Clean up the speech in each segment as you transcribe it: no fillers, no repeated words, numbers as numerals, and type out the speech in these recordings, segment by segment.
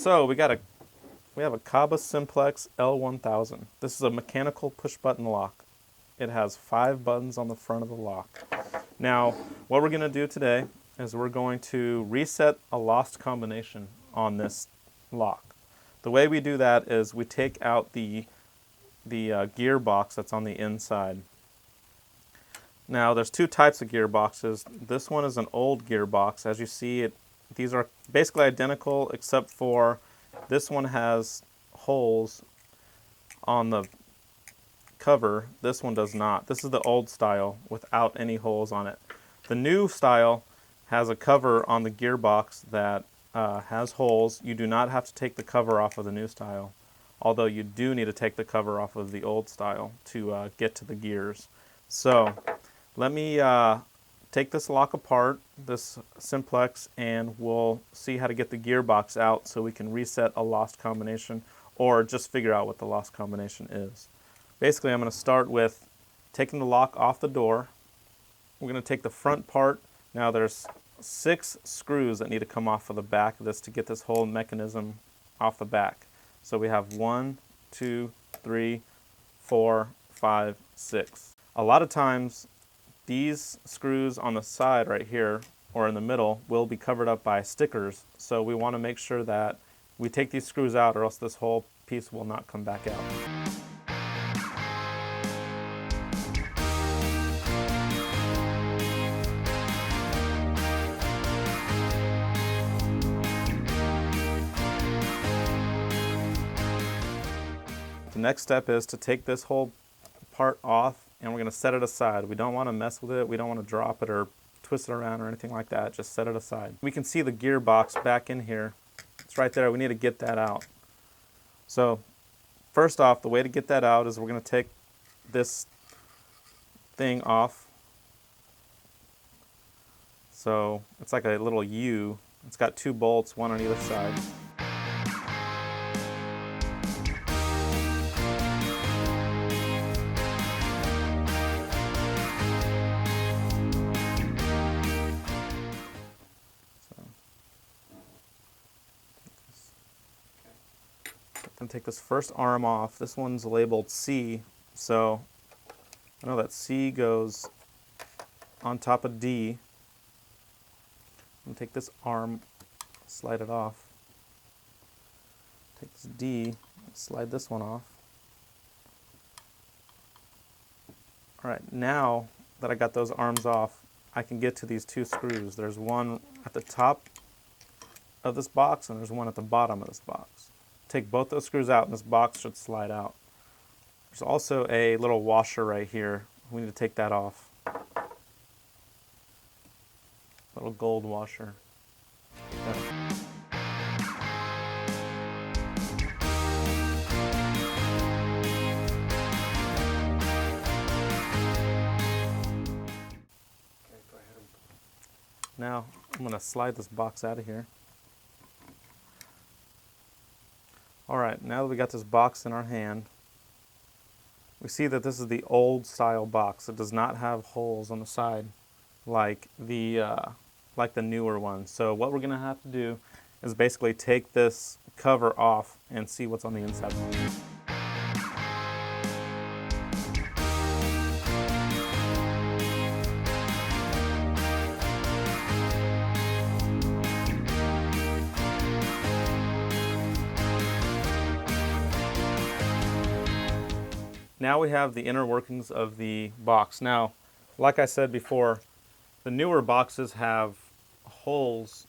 So we have a Kaba Simplex L1000. This is a mechanical push button lock. It has 5 buttons on the front of the lock. Now, what we're going to do today is we're going to reset a lost combination on this lock. The way we do that is we take out the gearbox that's on the inside. Now, there's 2 types of gearboxes. This one is an old gearbox. As you see, these are basically identical except for this one has holes on the cover. This one does not. This is the old style without any holes on it. The new style has a cover on the gearbox that has holes. You do not have to take the cover off of the new style, although you do need to take the cover off of the old style to get to the gears. So let me take this lock apart, this Simplex, and we'll see how to get the gearbox out so we can reset a lost combination or just figure out what the lost combination is. Basically, I'm going to start with taking the lock off the door. We're going to take the front part. Now there's 6 screws that need to come off of the back of this to get this whole mechanism off the back. So we have 1, 2, 3, 4, 5, 6. A lot of times these screws on the side right here or in the middle will be covered up by stickers, so we want to make sure that we take these screws out or else this whole piece will not come back out. The next step is to take this whole part off and we're going to set it aside. We don't want to mess with it. We don't want to drop it or twist it around or anything like that. Just set it aside. We can see the gearbox back in here. It's right there. We need to get that out. So first off, the way to get that out is we're going to take this thing off. So it's like a little U. It's got 2 bolts, one on either side. I'm going to take this first arm off. This one's labeled C, so I know that C goes on top of D. I'm going to take this arm, slide it off. Take this D, slide this one off. Alright, now that I got those arms off, I can get to these 2 screws. There's one at the top of this box and there's one at the bottom of this box. Take both those screws out and this box should slide out. There's also a little washer right here. We need to take that off. Little gold washer. Okay. Now I'm going to slide this box out of here. Alright, now that we got this box in our hand, we see that this is the old style box. It does not have holes on the side like the newer one. So what we're going to have to do is basically take this cover off and see what's on the inside. Now we have the inner workings of the box. Now, like I said before, the newer boxes have holes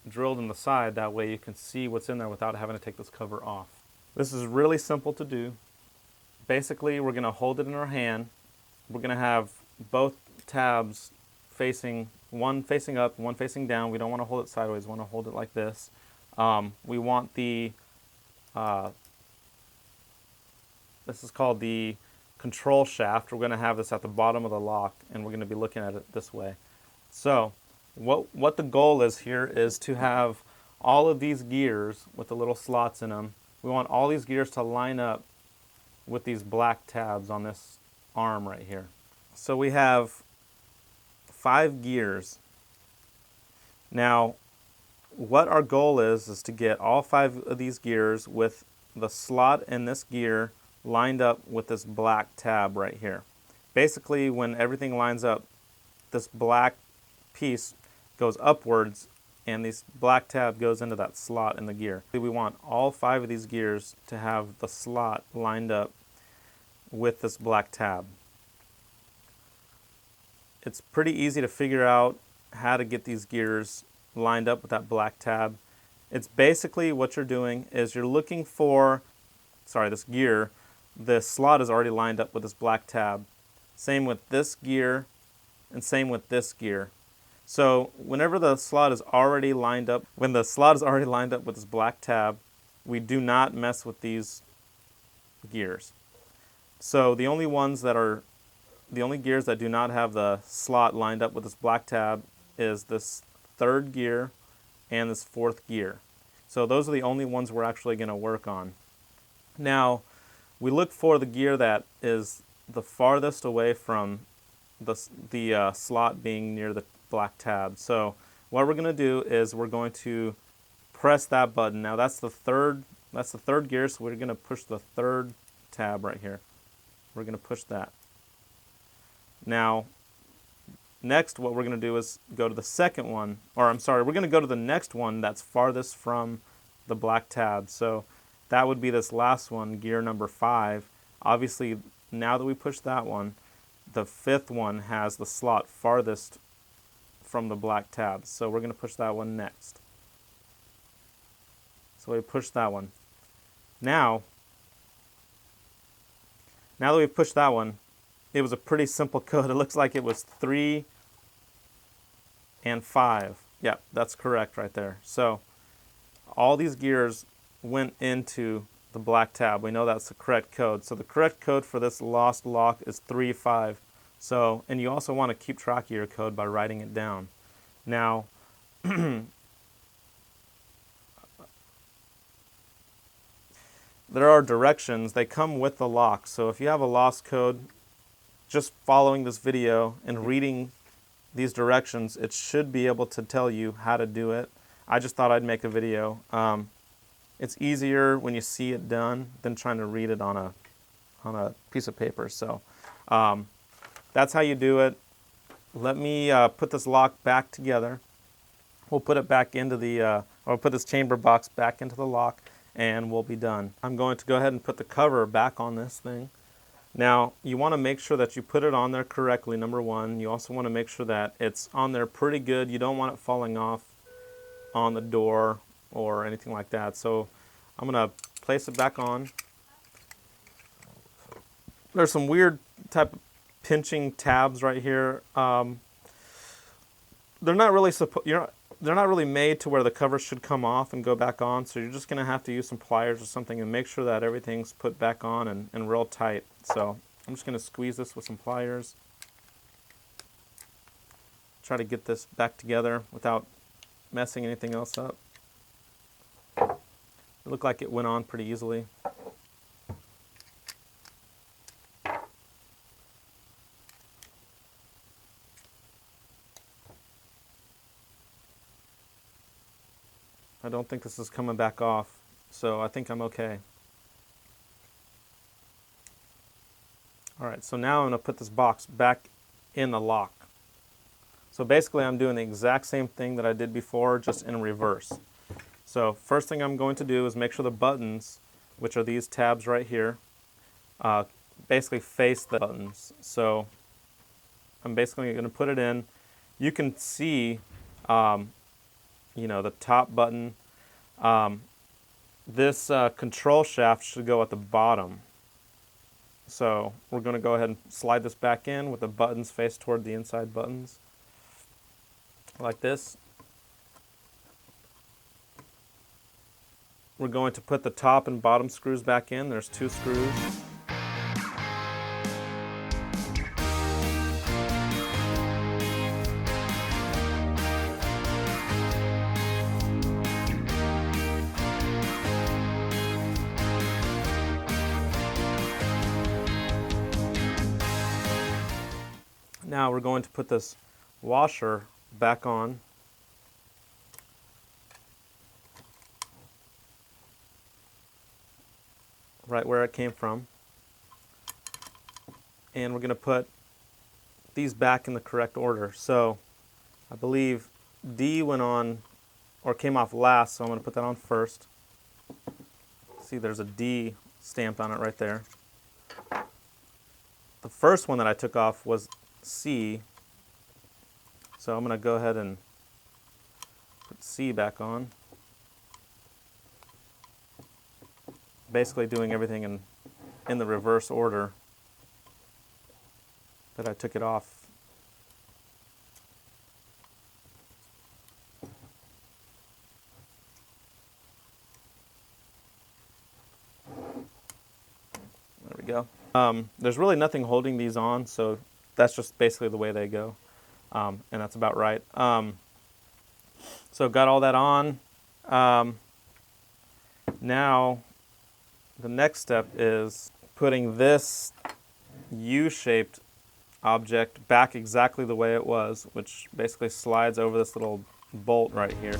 drilled in the side. That way you can see what's in there without having to take this cover off. This is really simple to do. Basically, we're going to hold it in our hand. We're going to have both tabs facing, one facing up, one facing down. We don't want to hold it sideways. We want to hold it like this. We want the this is called the control shaft. We're going to have this at the bottom of the lock, and we're going to be looking at it this way. So what the goal is here is to have all of these gears with the little slots in them. We want all these gears to line up with these black tabs on this arm right here. So we have 5 gears. Now, what our goal is to get all 5 of these gears with the slot in this gear lined up with this black tab right here. Basically, when everything lines up, this black piece goes upwards and this black tab goes into that slot in the gear. We want all 5 of these gears to have the slot lined up with this black tab. It's pretty easy to figure out how to get these gears lined up with that black tab. It's basically what you're doing is you're looking for, this gear, the slot is already lined up with this black tab. Same with this gear and same with this gear. So whenever the slot is already lined up, with this black tab, we do not mess with these gears. So the only gears that do not have the slot lined up with this black tab is this 3rd gear and this 4th gear. So those are the only ones we're actually going to work on. Now, we look for the gear that is the farthest away from the slot being near the black tab. So what we're going to do is we're going to press that button. Now that's the third gear, so we're going to push the 3rd tab right here. We're going to push that. Now, next what we're going to do is go to the second one, we're going to go to the next one that's farthest from the black tab. So that would be this last one, gear number 5. Obviously, now that we push that one, the 5th one has the slot farthest from the black tab. So we're going to push that one next. So we push that one. Now that we've pushed that one, it was a pretty simple code. It looks like it was 3 and 5. Yep, that's correct right there. So all these gears went into the black tab. We know that's the correct code. So the correct code for this lost lock is 3, 5. So, and you also want to keep track of your code by writing it down. Now, there are directions. They come with the lock. So if you have a lost code, just following this video and reading these directions, it should be able to tell you how to do it. I just thought I'd make a video. It's easier when you see it done than trying to read it on a piece of paper. So that's how you do it. Let me put this lock back together. We'll put it back into I'll put this chamber box back into the lock and we'll be done. I'm going to go ahead and put the cover back on this thing. Now, you want to make sure that you put it on there correctly, number one. You also want to make sure that it's on there pretty good. You don't want it falling off on the door or anything like that. So I'm going to place it back on. There's some weird type of pinching tabs right here. They're not really made to where the cover should come off and go back on, so you're just going to have to use some pliers or something and make sure that everything's put back on and real tight. So I'm just going to squeeze this with some pliers. Try to get this back together without messing anything else up. It looked like it went on pretty easily. I don't think this is coming back off, so I think I'm okay. Alright, so now I'm going to put this box back in the lock. So basically I'm doing the exact same thing that I did before, just in reverse. So first thing I'm going to do is make sure the buttons, which are these tabs right here, basically face the buttons. So I'm basically going to put it in. You can see the top button. This control shaft should go at the bottom. So we're going to go ahead and slide this back in with the buttons faced toward the inside buttons. Like this. We're going to put the top and bottom screws back in. There's 2 screws. Now we're going to put this washer back on. right where it came from. And we're going to put these back in the correct order. So I believe D went on, or came off last, so I'm going to put that on first. See, there's a D stamped on it right there. The first one that I took off was C, so I'm going to go ahead and put C back on. Basically doing everything in the reverse order that I took it off. There we go. There's really nothing holding these on, so that's just basically the way they go, and that's about right. So got all that on. Now the next step is putting this U-shaped object back exactly the way it was, which basically slides over this little bolt right here.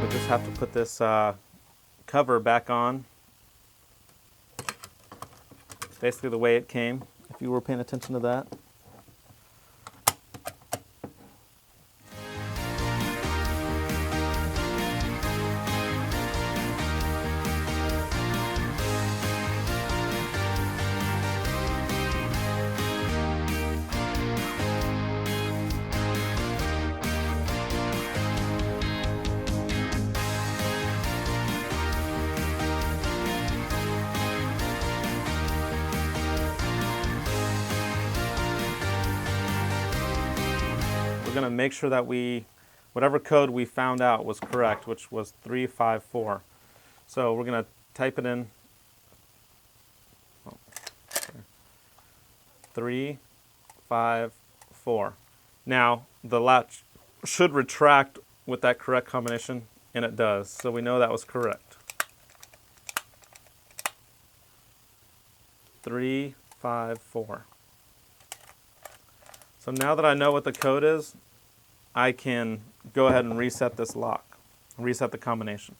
We just have to put this cover back on, basically the way it came, if you were paying attention to that. We're going to make sure that whatever code we found out was correct, which was 354. So we're going to type it in. 354. Now the latch should retract with that correct combination, and it does. So we know that was correct. 354. So now that I know what the code is, I can go ahead and reset this lock, reset the combination.